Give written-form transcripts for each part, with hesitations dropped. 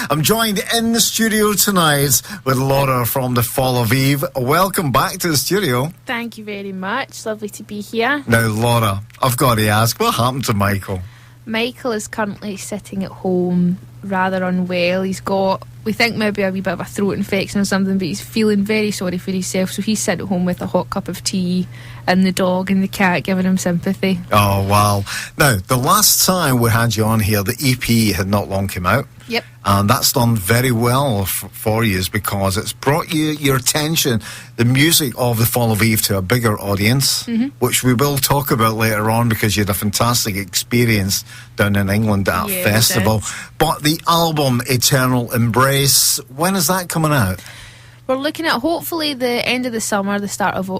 I'm joined in the studio tonight with Laura from The Fall of Eve. Welcome back to the studio. Thank you very much. Lovely to be here. Now, Laura, I've got to ask, what happened to Michael? Michael is currently sitting at home, rather unwell. He's got, we think, maybe a wee bit of a throat infection or something, but he's feeling very sorry for himself, so he's sitting at home with a hot cup of tea and the dog and the cat giving him sympathy. Oh, wow. Now, the last time we had you on here, the EP had not long come out. Yep. And that's done very well for you, because it's brought your attention, the music of The Fall of Eve, to a bigger audience, which we will talk about later on, because you had a fantastic experience down in England at a festival. But the album Eternal Embrace, when is that coming out? We're looking at hopefully the end of the summer, the start of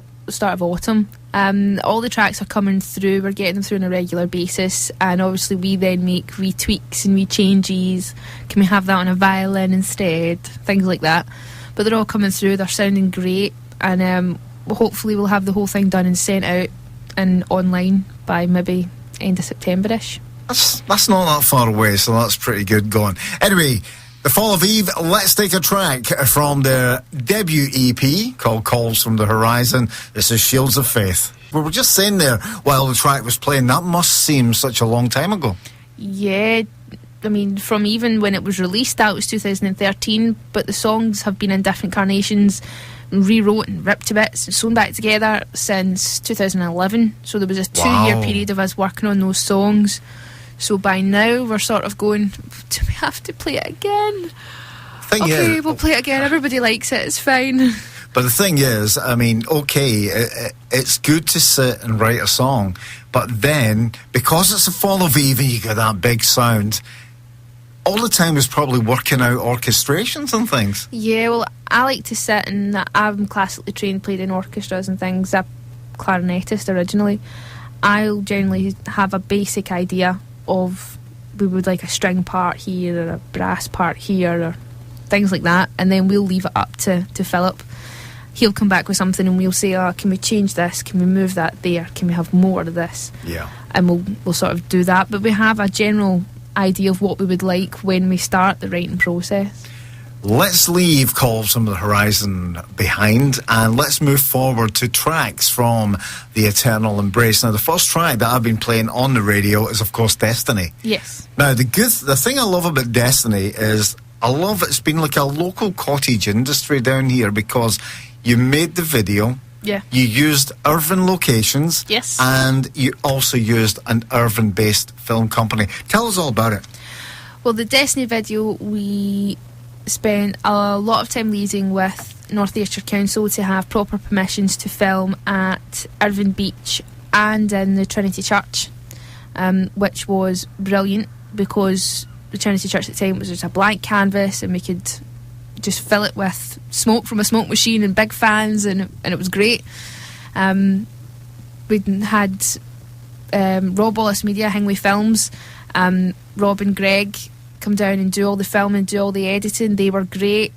autumn. All the tracks are coming through. We're getting them through on a regular basis, and obviously we then make wee tweaks and wee changes. Can we have that on a violin instead? Things like that. But they're all coming through. They're sounding great, and hopefully we'll have the whole thing done and sent out and online by maybe end of September-ish. That's not that far away, so that's pretty good going. Anyway, The Fall of Eve, let's take a track from their debut EP called Calls from the Horizon. This is Shields of Faith. We were just saying there, while the track was playing, that must seem such a long time ago. Yeah, I mean, from even when it was released, that was 2013, but the songs have been in different carnations, rewrote and ripped to bits and sewn back together since 2011. So there was a 2-year period of us working on those songs. So by now we're sort of going, do we have to play it again? Okay, we'll play it again. Everybody likes it, it's fine. But the thing is, I mean, okay, it's good to sit and write a song, but then, because it's The Fall of Eve and you get that big sound, all the time is probably working out orchestrations and things. Yeah, well, I like to sit, and I'm classically trained, played in orchestras and things. I'm a clarinetist originally. I'll generally have a basic idea of, we would like a string part here or a brass part here or things like that, and then we'll leave it up to Philip. He'll come back with something and we'll say, can we change this, can we move that there, can we have more of this? Yeah. And we'll sort of do that, but we have a general idea of what we would like when we start the writing process. Let's leave Calls from the Horizon behind and let's move forward to tracks from the Eternal Embrace. Now, the first track that I've been playing on the radio is, of course, Destiny. Yes. Now, the thing I love about Destiny is I love it's been like a local cottage industry down here, because you made the video, you used urban locations, yes, and you also used an urban-based film company. Tell us all about it. Well, the Destiny video, we spent a lot of time liaising with North Ayrshire Council to have proper permissions to film at Irvine Beach and in the Trinity Church, which was brilliant, because the Trinity Church at the time was just a blank canvas and we could just fill it with smoke from a smoke machine and big fans, and it was great. We had Rob Wallace Media, Hingway Films, Rob and Greg come down and do all the filming, do all the editing. They were great.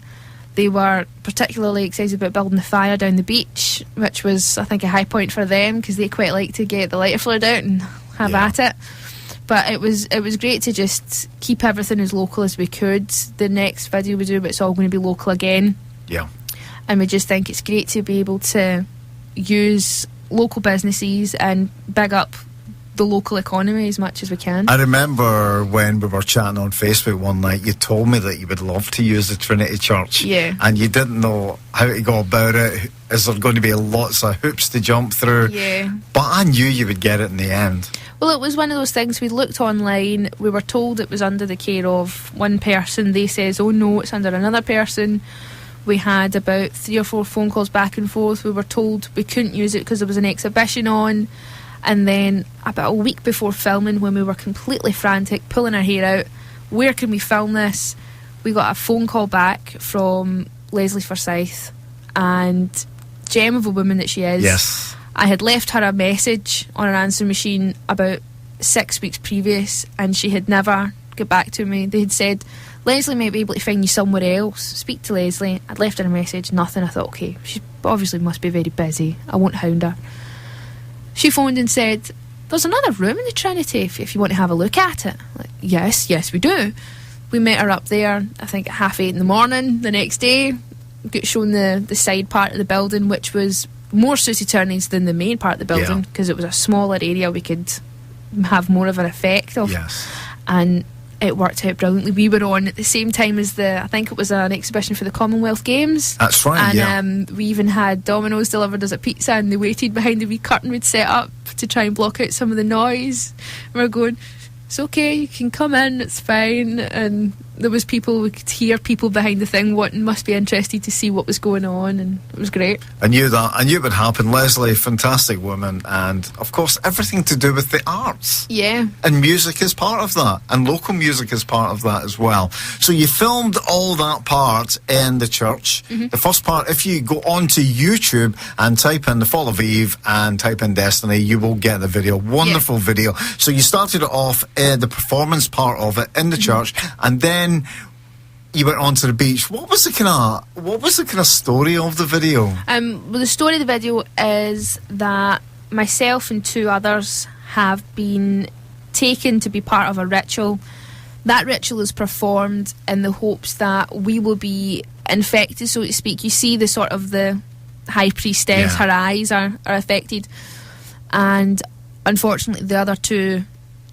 They were particularly excited about building the fire down the beach, which was, I think, a high point for them, because they quite like to get the lighter fluid out and have at it. But it was great to just keep everything as local as we could. The next video we do, it's all going to be local again. Yeah. And we just think it's great to be able to use local businesses and big up the local economy as much as we can. I remember when we were chatting on Facebook one night, you told me that you would love to use the Trinity Church. Yeah. And you didn't know how to go about it. Is there going to be lots of hoops to jump through? Yeah. But I knew you would get it in the end. Well, it was one of those things, we looked online, we were told it was under the care of one person. They says, oh no, it's under another person. We had about 3 or 4 phone calls back and forth. We were told we couldn't use it because there was an exhibition on. And then about a week before filming, when we were completely frantic, pulling our hair out, where can we film this? We got a phone call back from Leslie Forsyth, and gem of a woman that she is. Yes. I had left her a message on her answering machine about 6 weeks previous, and she had never got back to me. They had said, Leslie might be able to find you somewhere else. Speak to Leslie. I'd left her a message, nothing. I thought, okay, she obviously must be very busy. I won't hound her. She phoned and said, there's another room in the Trinity if you want to have a look at it. Like, yes, we do. we met her up there, I think at 8:30 in the morning the next day. Got shown the side part of the building, which was more Susie Turney's than the main part of the building, because it was a smaller area we could have more of an effect of. Yes. And it worked out brilliantly. We were on at the same time as I think it was an exhibition for the Commonwealth Games. That's right, and we even had Domino's delivered us a pizza, and they waited behind the wee curtain we'd set up to try and block out some of the noise. We were going, it's okay, you can come in, it's fine. And there was people, we could hear people behind the thing must be interested to see what was going on, and it was great. I knew that. I knew it would happen. Leslie, fantastic woman, and of course everything to do with the arts. Yeah. And music is part of that, and local music is part of that as well. So you filmed all that part in the church. The first part, if you go onto YouTube and type in The Fall of Eve and type in Destiny, you will get the video. Wonderful video. So you started it off, the performance part of it in the church, and then you went onto the beach. What was the kind of story of the video? Well, the story of the video is that myself and 2 others have been taken to be part of a ritual. That ritual is performed in the hopes that we will be infected, so to speak. You see the sort of the high priestess, her eyes are affected, and unfortunately the other 2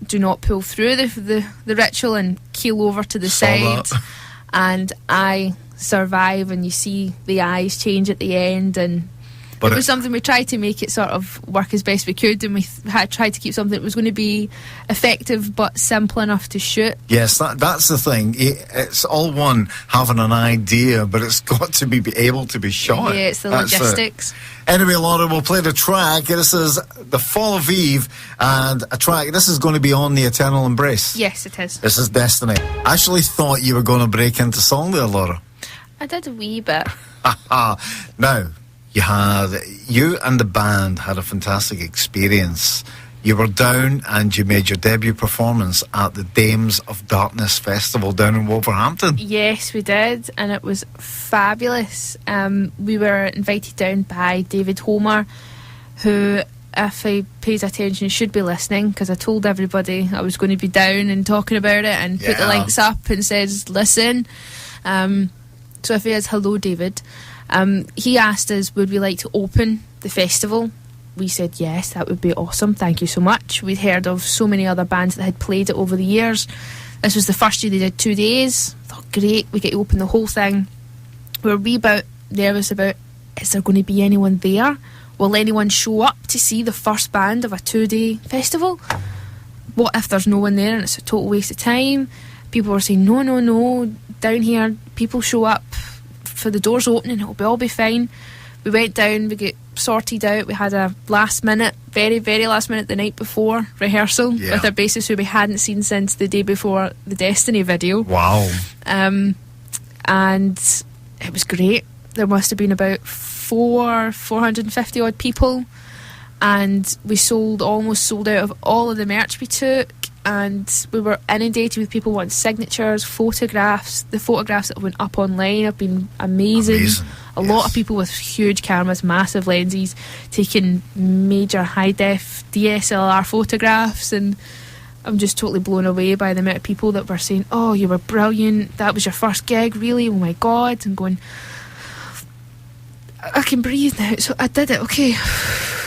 do not pull through the ritual and keel over to the side. And I survive, and you see the eyes change at the end, and it was something we tried to make it sort of work as best we could, and we had tried to keep something that was going to be effective but simple enough to shoot. Yes, that's the thing. It's all one having an idea, but it's got to be able to be shot. Yeah, it's the logistics. Anyway, Laura, we'll play the track. This is The Fall of Eve, and a track. This is going to be on The Eternal Embrace. Yes, it is. This is Destiny. I actually thought you were going to break into song there, Laura. I did a wee bit. Now, you and the band had a fantastic experience. You were down and you made your debut performance at the Dames of Darkness Festival down in Wolverhampton. Yes, we did, and it was fabulous. We were invited down by David Homer, who, if he pays attention, should be listening, because I told everybody I was going to be down and talking about it, and put the links up and says, listen. So if he is, hello, David. He asked us, would we like to open the festival? We said yes, that would be awesome, thank you so much. We'd heard of so many other bands that had played it over the years. This was the first year they did 2 days. Thought, great, we get to open the whole thing. We were a wee bit nervous about, is there going to be anyone there? Will anyone show up to see the first band of a 2-day festival? What if there's no one there and it's a total waste of time? People were saying, no, down here, people show up for the doors opening, it'll all be fine. We went down, we got sorted out. We had a last minute, very, very last minute, the night before rehearsal with our bassist, who we hadn't seen since the day before the Destiny video. Wow. And it was great. There must have been about 450 odd people, and we almost sold out of all of the merch we took, and we were inundated with people wanting signatures, photographs. The photographs that went up online have been amazing. A lot of people with huge cameras, massive lenses, taking major high-def DSLR photographs, and I'm just totally blown away by the amount of people that were saying, oh, you were brilliant, that was your first gig, really, oh my God, and going, I can breathe now, so I did it, okay.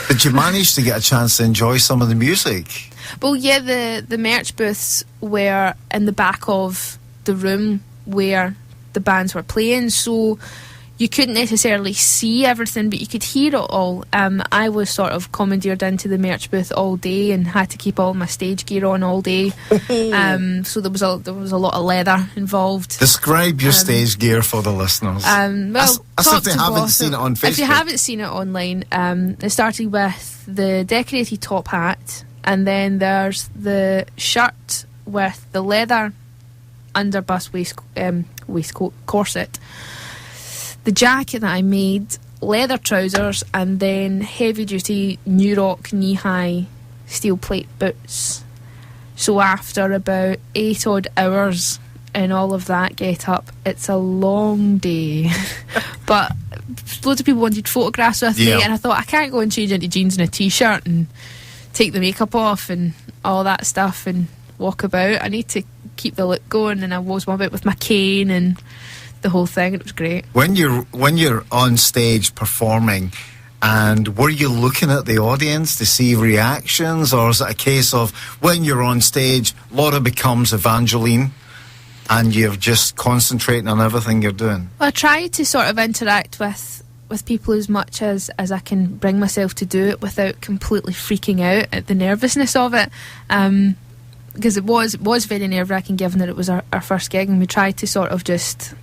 Did you manage to get a chance to enjoy some of the music? Well, yeah, the merch booths were in the back of the room where the bands were playing, so you couldn't necessarily see everything, but you could hear it all. I was sort of commandeered into the merch booth all day and had to keep all my stage gear on all day. So there was a lot of leather involved. Describe your stage gear for the listeners. Well, if they haven't seen it on Facebook. If you haven't seen it online, it started with the decorated top hat, and then there's the shirt with the leather underbust waistcoat corset, the jacket that I made, leather trousers, and then heavy duty New Rock knee high steel plate boots. So after about 8 odd hours in all of that get up, it's a long day. But loads of people wanted photographs with me, and I thought, I can't go and change into jeans and a t-shirt and take the makeup off and all that stuff and walk about. I need to keep the look going, and I was one bit with my cane and the whole thing. It was great. When you're on stage performing, and were you looking at the audience to see reactions, or is it a case of when you're on stage, Laura becomes Evangeline and you're just concentrating on everything you're doing? Well, I try to sort of interact with people as much as I can bring myself to do it without completely freaking out at the nervousness of it. Because it was very nerve-wracking, given that it was our first gig, and we tried to sort of just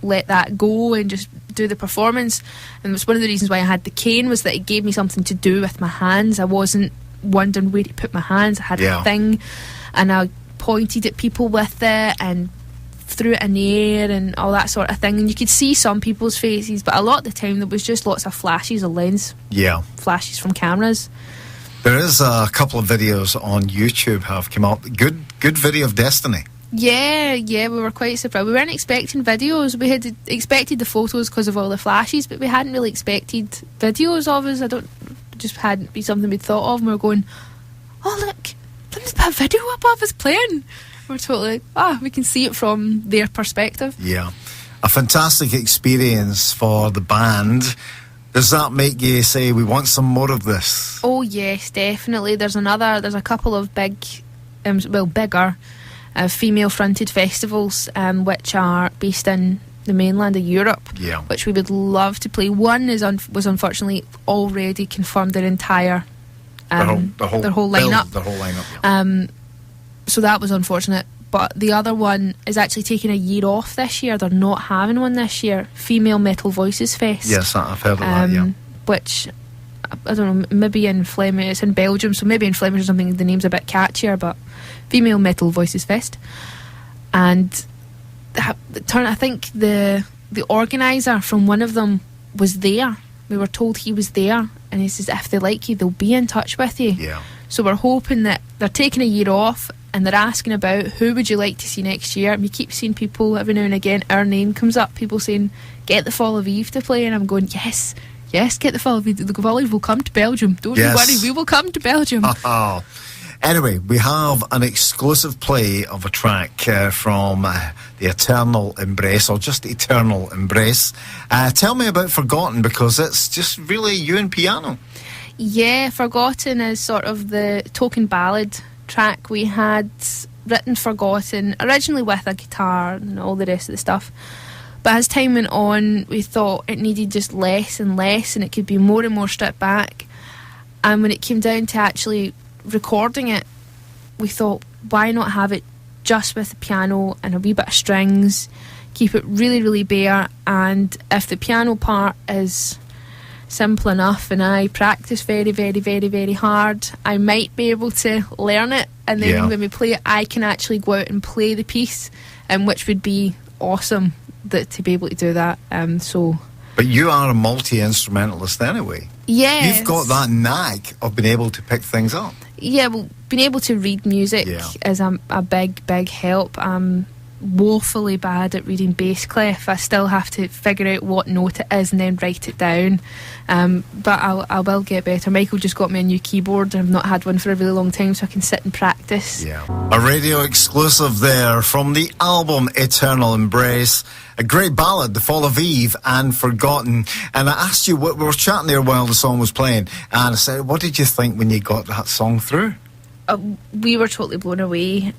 let that go and just do the performance. And it was one of the reasons why I had the cane, was that it gave me something to do with my hands. I wasn't wondering where to put my hands. I had a thing, and I pointed at people with it and threw it in the air and all that sort of thing. And you could see some people's faces, but a lot of the time there was just lots of flashes of lens. Yeah. Flashes from cameras. There is a couple of videos on YouTube have come up. Good video of Destiny. Yeah, we were quite surprised. We weren't expecting videos. We had expected the photos because of all the flashes, but we hadn't really expected videos of us. Just hadn't been something we'd thought of, and we were going, oh look, let's put a video up of us playing. We're totally we can see it from their perspective. Yeah. A fantastic experience for the band. Does that make you say we want some more of this? Oh yes, definitely. There's a couple of bigger female fronted festivals which are based in the mainland of Europe, which we would love to play. One was unfortunately already confirmed their entire their whole lineup. So that was unfortunate. But the other one is actually taking a year off this year. They're not having one this year. Female Metal Voices Fest. Yes, I've heard of that, which, I don't know, maybe in Flemish, it's in Belgium, so maybe in Flemish or something the name's a bit catchier, but Female Metal Voices Fest. And I think the organiser from one of them was there. We were told he was there, and he says if they like you, they'll be in touch with you. Yeah. So we're hoping that they're taking a year off, and they're asking about who would you like to see next year. And we keep seeing people every now and again, our name comes up, people saying get the Fall of Eve to play, and I'm going yes, get the Fall of Eve. The Fall of Eve will come to Belgium, don't you worry, we will come to Belgium. Anyway, we have an exclusive play of a track from the Eternal Embrace, or just Eternal Embrace. Tell me about Forgotten, because it's just really you and piano. Yeah, Forgotten is sort of the token ballad track. We had written Forgotten originally with a guitar and all the rest of the stuff, but as time went on we thought it needed just less and less, and it could be more and more stripped back. And when it came down to actually recording it, we thought, why not have it just with the piano and a wee bit of strings, keep it really, really bare, and if the piano part is simple enough and I practice very, very, very, very hard, I might be able to learn it, and then when we play it I can actually go out and play the piece, which would be awesome to be able to do that. But you are a multi-instrumentalist anyway. Yeah. You've got that knack of being able to pick things up. Yeah, well, being able to read music is a big, big help. I'm woefully bad at reading bass clef. I still have to figure out what note it is and then write it down. But I will get better. Michael just got me a new keyboard. I've not had one for a really long time, so I can sit and practice. Yeah. A radio exclusive there from the album Eternal Embrace. A great ballad, The Fall of Eve and Forgotten. And I asked you, we were chatting there while the song was playing, and I said, what did you think when you got that song through? We were totally blown away.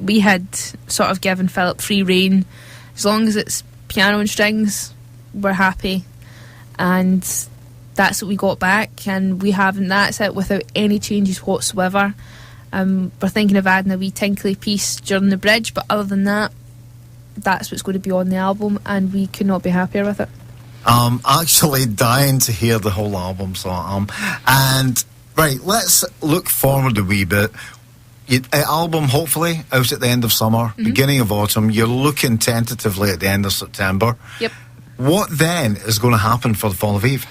We had sort of given Philip free rein. As long as it's piano and strings, we're happy. And that's what we got back, and we haven't. That's it, without any changes whatsoever. We're thinking of adding a wee tinkly piece during the bridge, but other than that, that's what's going to be on the album, and we could not be happier with it. Actually dying to hear the whole album, so and right, let's look forward a wee bit. Album hopefully out at the end of summer, beginning of autumn. You're looking tentatively at the end of September. Yep. What then is going to happen for the Fall of Eve?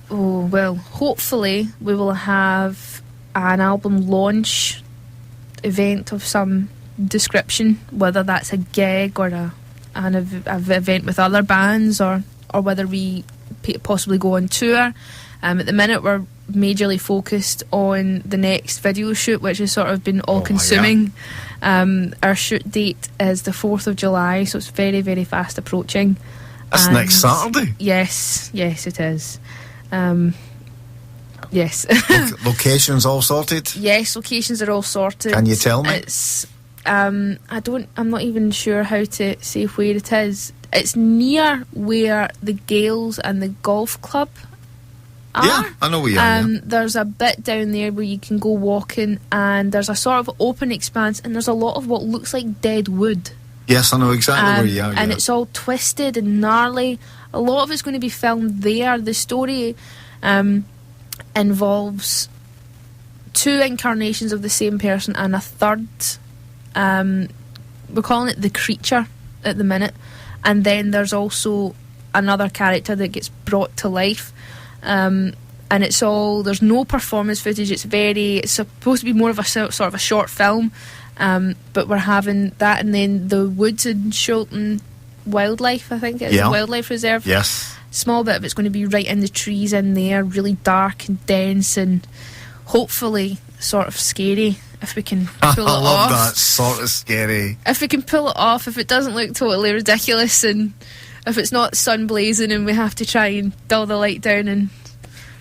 Oh, well, hopefully we will have an album launch event of some description, whether that's a gig or an event with other bands, or whether we possibly go on tour. At the minute we're majorly focused on the next video shoot, which has sort of been all-consuming. Our shoot date is the 4th of July, so it's very, very fast approaching. That's next Saturday. Yes, it is. Yes. Locations all sorted? Yes, locations are all sorted. Can you tell me? It's I'm not even sure how to say where it is. It's near where the Gales and the golf club are. Yeah, I know where you are. Yeah. There's a bit down there where you can go walking, and there's a sort of open expanse, and there's a lot of what looks like dead wood. Yes, I know exactly where you are. And yeah. it's all twisted and gnarly. A lot of it's going to be filmed there. The story involves 2 incarnations of the same person and a third. We're calling it the creature at the minute. And then there's also another character that gets brought to life. And it's all, there's no performance footage. It's supposed to be more of a sort of a short film. But we're having that, and then the woods in Shilton Wildlife, I think it is, Wildlife Reserve. Yes. Small bit of it's going to be right in the trees in there, really dark and dense, and hopefully sort of scary if we can pull it off. I love that, sort of scary. If we can pull it off, if it doesn't look totally ridiculous, and if it's not sun blazing and we have to try and dull the light down, and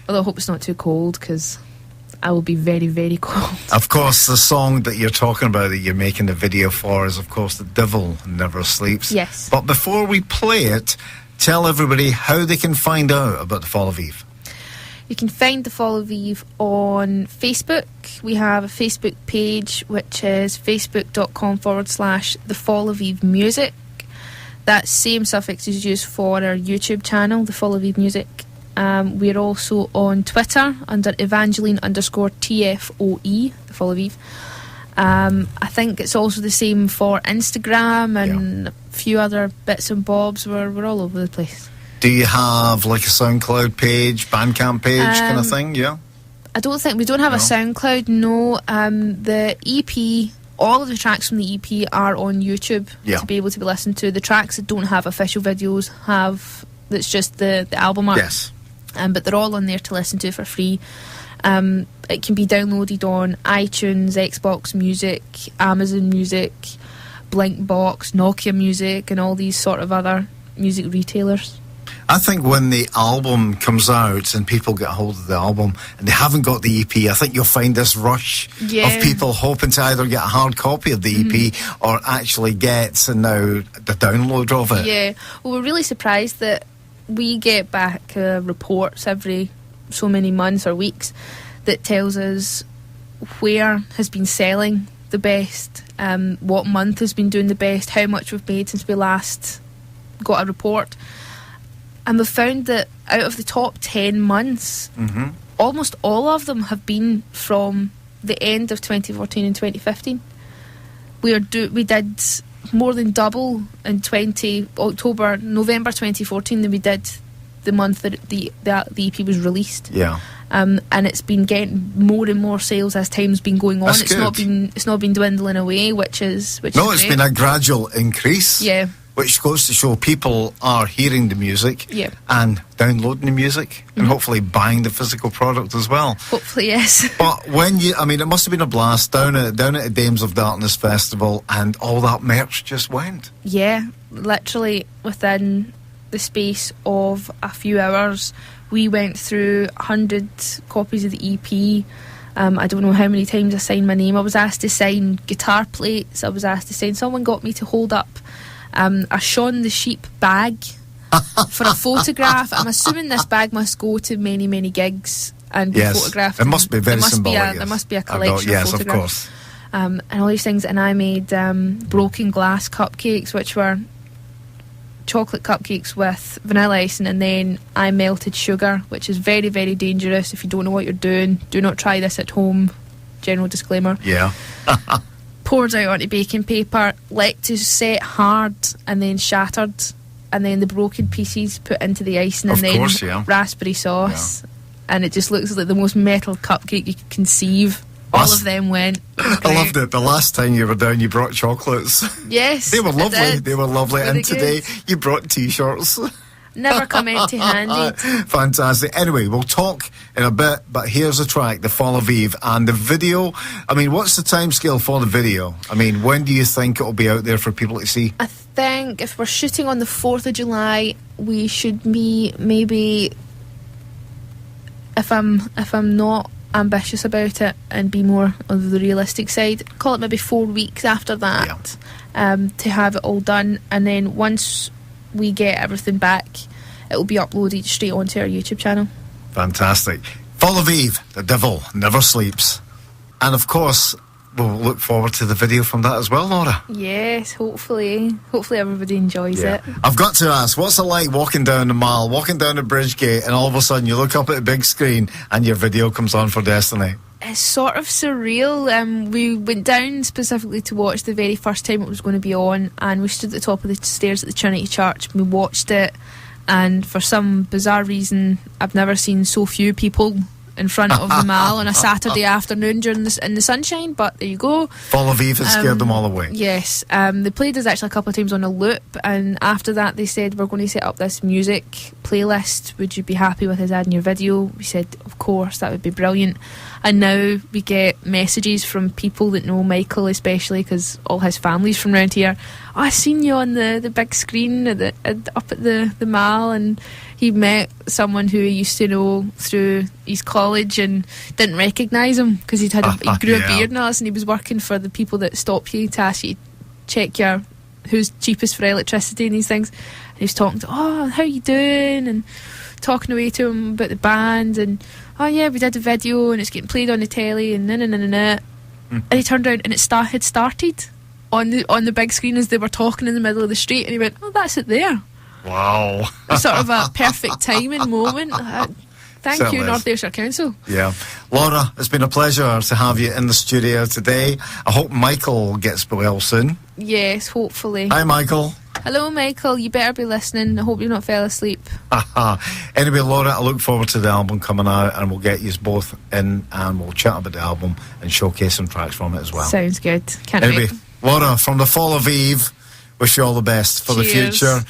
although I hope it's not too cold, because I will be very, very cold. Of course, the song that you're talking about that you're making the video for is, of course, The Devil Never Sleeps. Yes. But before we play it, tell everybody how they can find out about the Fall of Eve. You can find the Fall of Eve on Facebook. We have a Facebook page, which is facebook.com/The Fall of Eve Music. That same suffix is used for our YouTube channel, The Fall of Eve Music. We're also on Twitter under Evangeline_TFOE, The Fall of Eve. I think it's also the same for Instagram and a few other bits and bobs. We're all over the place. Do you have like a SoundCloud page, Bandcamp page kind of thing? Yeah. I don't think we don't have a SoundCloud. No. The EP, all of the tracks from the EP are on YouTube to be able to be listened to. The tracks that don't have official videos that's just the album art. Yes. But they're all on there to listen to for free. It can be downloaded on iTunes, Xbox Music, Amazon Music, Blinkbox, Nokia Music, and all these sort of other music retailers. I think when the album comes out and people get a hold of the album and they haven't got the EP, I think you'll find this rush of people hoping to either get a hard copy of the EP or actually get now the download of it. Yeah, well, we're really surprised that we get back reports every so many months or weeks that tells us where has been selling the best, what month has been doing the best, how much we've made since we last got a report. And we've found that out of the top 10 months, almost all of them have been from the end of 2014 and 2015. We did more than double in November 2014 than we did the month that the EP was released. Yeah. And it's been getting more and more sales as time's been going on. That's it's good. not been dwindling away, which is it's great. Been a gradual increase. Yeah. Which goes to show people are hearing the music and downloading the music and hopefully buying the physical product as well. Hopefully, yes. But it must have been a blast down at Dames of Darkness Festival, and all that merch just went. Yeah, literally within the space of a few hours, we went through 100 copies of the EP. I don't know how many times I signed my name. I was asked to sign guitar plates. I was asked to sign. Someone got me to hold up a Shaun the Sheep bag for a photograph. I'm assuming this bag must go to many, many gigs and be photographed. It must be very symbolic. There must be a collection of photographs. Of course. And all these things. And I made broken glass cupcakes, which were chocolate cupcakes with vanilla icing, and then I melted sugar, which is very, very dangerous. If you don't know what you're doing, do not try this at home. General disclaimer. Yeah. Poured out onto baking paper, let to set hard, and then shattered, and then the broken pieces put into the icing, and then raspberry sauce, and it just looks like the most metal cupcake you could conceive. All of them went. I loved it. The last time you were down, you brought chocolates. Yes, they were lovely. They were lovely. Very and today good. you brought T-shirts. Never come empty-handed. Fantastic. Anyway, we'll talk in a bit, but here's the track, The Fall of Eve, and the video. I mean, what's the timescale for the video? I mean, when do you think it'll be out there for people to see? I think if we're shooting on the 4th of July, we should be maybe, if I'm not ambitious about it and be more on the realistic side, call it maybe 4 weeks after that, to have it all done. And then once we get everything back, it will be uploaded straight onto our YouTube channel. Fantastic. Fall of Eve, The Devil Never Sleeps. And of course, we'll look forward to the video from that as well, Laura. Yes, hopefully everybody enjoys it. I've got to ask, what's it like walking down the mall, walking down the bridge gate, and all of a sudden you look up at a big screen and your video comes on for Destiny? It's sort of surreal. We went down specifically to watch the very first time it was going to be on, and we stood at the top of the stairs at the Trinity Church. We watched it, and for some bizarre reason, I've never seen so few people in front of the mall on a Saturday afternoon in the sunshine, but there you go. Fall of Eve has scared them all away. Yes. They played us actually a couple of times on a loop, and after that they said, we're going to set up this music playlist, would you be happy with us adding your video? We said, of course, that would be brilliant. And now we get messages from people that know Michael, especially because all his family's from around here. Oh, I seen you on the big screen up at the mall, and he met someone who he used to know through his college and didn't recognise him because he grew a beard and all this, and he was working for the people that stop you to ask you to check your who's cheapest for electricity and these things. And he was talking to, oh, how you doing? And talking away to him about the band, and oh yeah, we did a video and it's getting played on the telly and and he turned around and it had started on the big screen as they were talking in the middle of the street, and he went, oh, that's it there. Wow. Sort of a perfect timing moment. Thank Certainly you, is. North Ayrshire Council. Yeah. Laura, it's been a pleasure to have you in the studio today. I hope Michael gets well soon. Yes, hopefully. Hi, Michael. Hello, Michael. You better be listening. I hope you've not fell asleep. Anyway, Laura, I look forward to the album coming out, and we'll get you both in and we'll chat about the album and showcase some tracks from it as well. Sounds good. Can't Anyway, wait. Laura, from The Fall of Eve, wish you all the best for the Cheers. future.